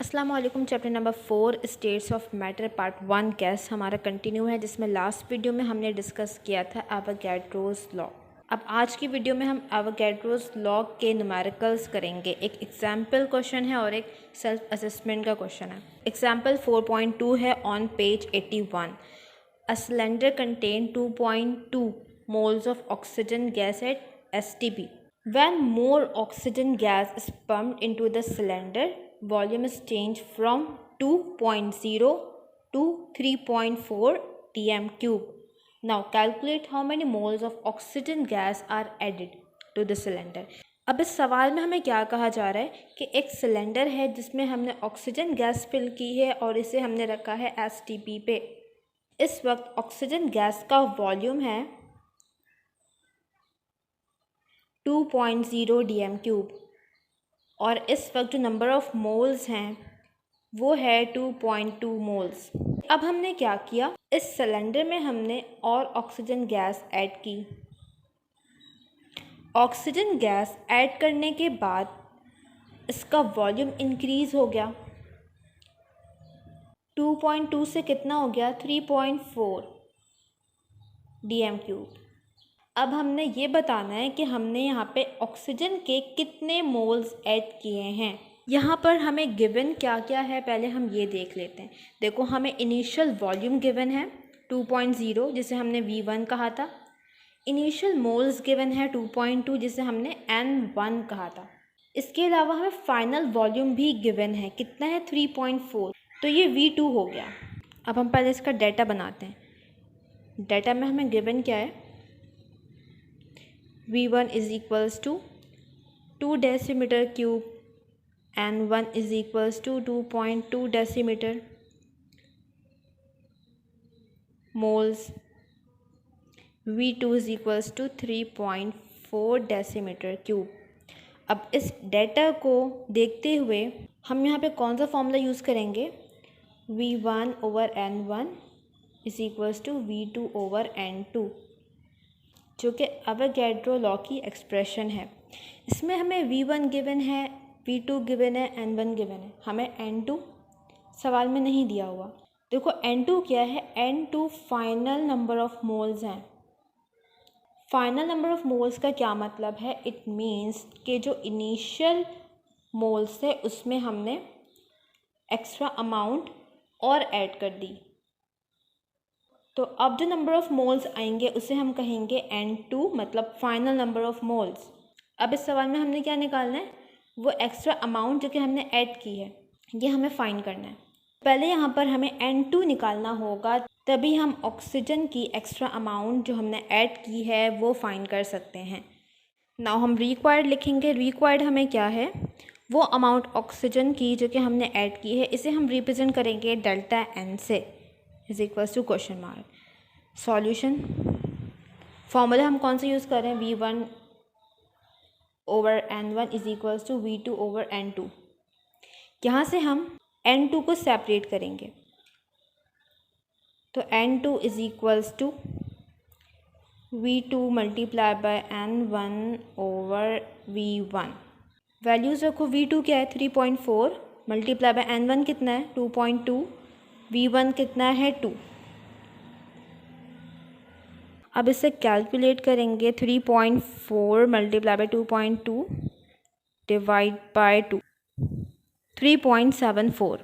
अस्सलाम वालेकुम। Chapter number 4 states of matter part 1 gas हमारा कंटिन्यू है, जिसमें लास्ट वीडियो में हमने डिस्कस किया था एवोगैड्रोस लॉ। अब आज की वीडियो में हम एवोगैड्रोस लॉ के न्यूमेरिकल्स करेंगे। एक एग्जाम्पल क्वेश्चन है और एक सेल्फ असेसमेंट का क्वेश्चन है। एग्जाम्पल 4.2 है on page 81। A cylinder contain 2.2 moles of oxygen gas at STP. When more oxygen gas is pumped into the cylinder, volume is changed from 2.0 to 3.4 dm cube. Now calculate how many moles of oxygen gas are added to the cylinder. अब इस सवाल में हमें क्या कहा जा रहा है कि एक सिलेंडर है जिसमें हमने ऑक्सीजन गैस फिल की है और इसे हमने रखा है STP पे। इस वक्त ऑक्सीजन गैस का वॉल्यूम है 2.0 dm क्यूब और इस वक्त जो नंबर ऑफ मोल्स हैं वो है 2.2 मोल्स। अब हमने क्या किया, इस सिलेंडर में हमने और ऑक्सीजन गैस ऐड की। ऑक्सीजन गैस ऐड करने के बाद इसका वॉल्यूम इंक्रीज़ हो गया। 2.2 से कितना हो गया, 3.4 dm क्यूब। अब हमने ये बताना है कि हमने यहाँ पे ऑक्सीजन के कितने मोल्स ऐड किए हैं। यहाँ पर हमें गिवन क्या क्या है पहले हम ये देख लेते हैं। देखो, हमें इनिशियल वॉल्यूम गिवन है 2.0 जिसे हमने V1 कहा था। इनिशियल मोल्स गिवन है 2.2 जिसे हमने N1 कहा था। इसके अलावा हमें फाइनल वॉल्यूम भी गिवन है, कितना है 3.4, तो ये V2 हो गया। अब हम पहले इसका डाटा बनाते हैं। डाटा में हमें गिवन क्या है, V1 is equals to 2 decimetre cube, N1 is equals to 2.2 decimetre moles, V2 is equals to 3.4 decimetre cube. अब इस डेटा को देखते हुए हम यहाँ पे कौन सा फॉर्मूला यूज़ करेंगे, V1 over N1 is equals to V2 over N2, जो कि एवोगैड्रो लॉ की एक्सप्रेशन है। इसमें हमें V1 गिवन है, V2 गिवन है, N1 गिवन है, हमें N2 सवाल में नहीं दिया हुआ। देखो N2 क्या है, N2 final number of moles हैं। फाइनल नंबर ऑफ मोल्स का क्या मतलब है, इट मीन्स कि जो इनिशियल मोल्स थे उसमें हमने एक्स्ट्रा अमाउंट और ऐड कर दी, तो अब जो नंबर ऑफ़ मोल्स आएंगे उसे हम कहेंगे N2, मतलब फाइनल नंबर ऑफ़ मोल्स। अब इस सवाल में हमने क्या निकालना है, वो एक्स्ट्रा अमाउंट जो कि हमने ऐड की है ये हमें फाइंड करना है। पहले यहाँ पर हमें N2 निकालना होगा, तभी हम ऑक्सीजन की एक्स्ट्रा अमाउंट जो हमने ऐड की है वो फाइंड कर सकते हैं। नाउ हम रिक्वायर्ड लिखेंगे। रिक्वायर्ड हमें क्या है, वो अमाउंट ऑक्सीजन की जो कि हमने ऐड की है, इसे हम रिप्रेजेंट करेंगे डेल्टा N से, is equals to question mark. Solution formula हम कौन सा यूज़ कर रहे हैं, V1 over N1 is equals to V2 over N2। यहाँ से हम N2 को सेपरेट करेंगे, तो N2 is equals to V2 multiply by N1 over V1। Values रखो, V2 क्या है 3.4 मल्टीप्लाई बाय N1 कितना है 2.2, V1 कितना है 2। अब इसे कैलकुलेट करेंगे, 3.4 multiply by 2.2 divide by 2, 3.74।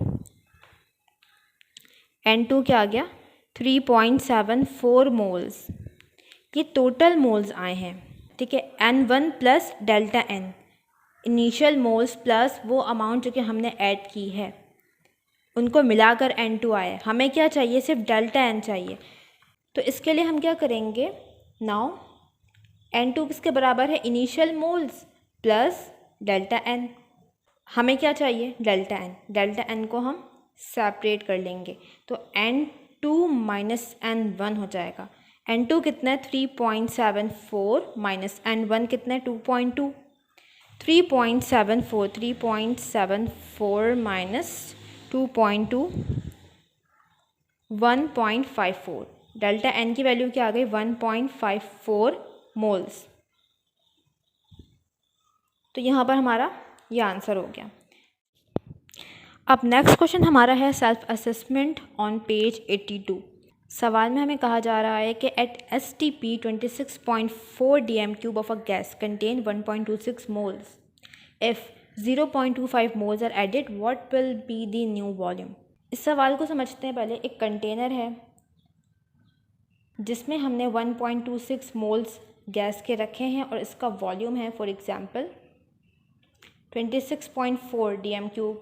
N2 क्या आ गया 3.74 मोल्स। ये टोटल मोल्स आए हैं, ठीक है। N1 plus delta N, initial moles plus वो अमाउंट जो कि हमने ऐड की है, उनको मिलाकर N2 आया। हमें क्या चाहिए, सिर्फ डेल्टा N चाहिए। तो इसके लिए हम क्या करेंगे, नाउ N2 किसके बराबर है, initial moles plus delta N। हमें क्या चाहिए, डेल्टा N। डेल्टा N को हम सेपरेट कर लेंगे, तो N2 माइनस N1 हो जाएगा। N2 कितना है 3.74 माइनस N1 कितना है 2.2, 3.74 माइनस 2.2 1.54। डेल्टा N की वैल्यू क्या आ गई 1.54 मोल्स। तो यहाँ पर हमारा ये आंसर हो गया। अब नेक्स्ट क्वेश्चन हमारा है सेल्फ असेसमेंट ऑन पेज 82। सवाल में हमें कहा जा रहा है कि at STP 26.4 dm³ of a gas contain 1.26 मोल्स, if 0.25 moles are added what will be the new volume. इस सवाल को समझते हैं। पहले एक कंटेनर है जिसमें हमने 1.26 मोल्स गैस के रखे हैं और इसका वॉल्यूम है फॉर एग्जांपल 26.4 dm³।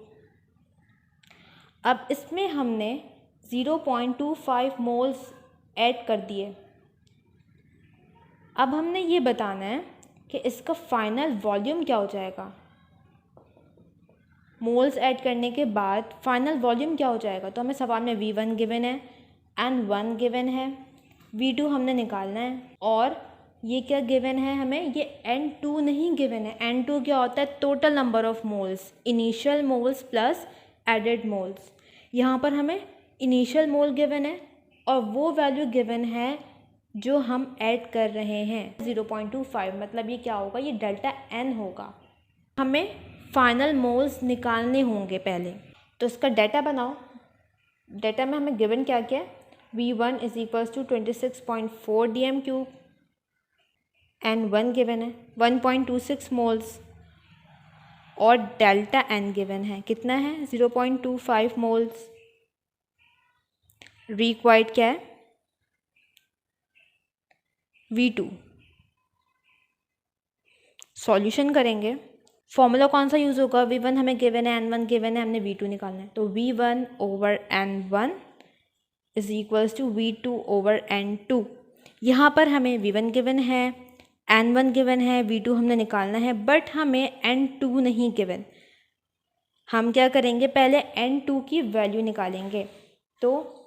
अब इसमें हमने 0.25 मोल्स ऐड कर दिए। अब हमने ये बताना है कि इसका फाइनल वॉल्यूम क्या हो जाएगा। मोल्स ऐड करने के बाद फाइनल वॉल्यूम क्या हो जाएगा। तो हमें सवाल में V1 गिवन है, N1 गिवन है, V2 हमने निकालना है और ये क्या गिवन है हमें, ये N2 नहीं गिवन है। N2 क्या होता है, total number of moles, initial moles plus added moles. यहाँ पर हमें इनिशियल मोल गिवन है और वो वैल्यू गिवन है जो हम ऐड कर रहे हैं 0.25, मतलब ये क्या होगा, ये डेल्टा N होगा। हमें फाइनल मोल्स निकालने होंगे पहले, तो इसका डाटा बनाओ। डाटा में हमें गिवन क्या क्या है, V1 is equals to 26.4 dm³, N1 given है 1.26 मोल्स और डेल्टा N गिवन है कितना है 0.25 मोल्स। रिक्वायर्ड क्या है V2। सॉल्यूशन करेंगे, फॉर्मूला कौन सा यूज़ होगा, V1 हमें गिवन है, N1 गिवन है, हमने V2 निकालना है। तो V1 over N1 is equals to V2 over N2। यहाँ पर हमें V1 गिवन है, N1 गिवन है, V2 हमने निकालना है, बट हमें N2 नहीं गिवन। हम क्या करेंगे, पहले N2 की वैल्यू निकालेंगे। तो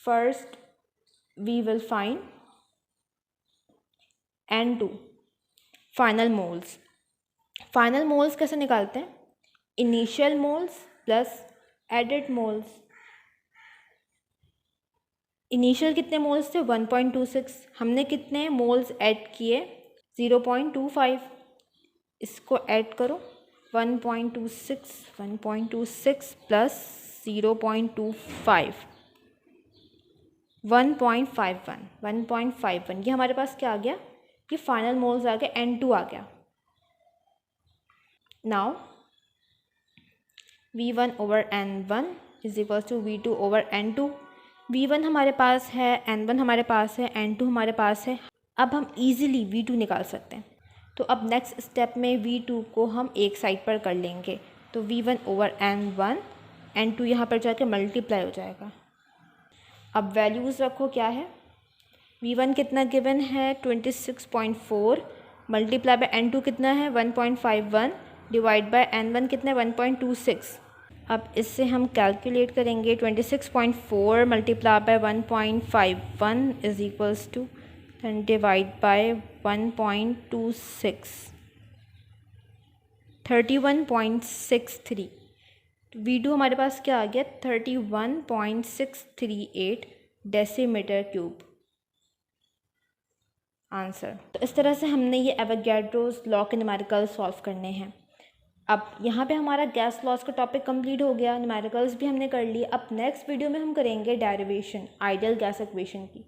first we will find N2 final moles. Final moles कैसे निकालते हैं, initial moles plus added moles. Initial कितने मोल्स थे 1.26, हमने कितने मोल्स ऐड किए 0.25, इसको ऐड करो 1.26 प्लस 0.25 1.51 ये हमारे पास क्या आ गया, ये फाइनल मोल्स आ गया, N2 आ गया। Now V1 over N1 is equal to V2 over N2। V1 हमारे पास है, N1 हमारे पास है, N2 हमारे पास है। अब हम इजीली V2 निकाल सकते हैं। तो अब नेक्स्ट स्टेप में V2 को हम एक साइड पर कर लेंगे। तो V1 ओवर N1, N2 यहाँ पर जाके मल्टीप्लाई हो जाएगा। अब वैल्यूज़ रखो क्या है, V1 कितना गिवन है 26.4 मल्टीप्लाई बाय N2 कितना है 1.51 डिवाइड बाय N1 कितना है 1.26। अब इससे हम कैलकुलेट करेंगे 26.4 multiply by 1.51 is equals to divide by 1.26 31.63। V2 हमारे पास क्या आ गया 31.638 डेसीमीटर क्यूब आंसर। तो इस तरह से हमने ये एवोगैड्रोस लॉ के न्यूमेरिकल सॉल्व करने हैं। अब यहाँ पे हमारा गैस लॉस का टॉपिक कंप्लीट हो गया, न्यूमेरिकल्स भी हमने कर लिए। अब नेक्स्ट वीडियो में हम करेंगे डेरिवेशन आइडियल गैस इक्वेशन की।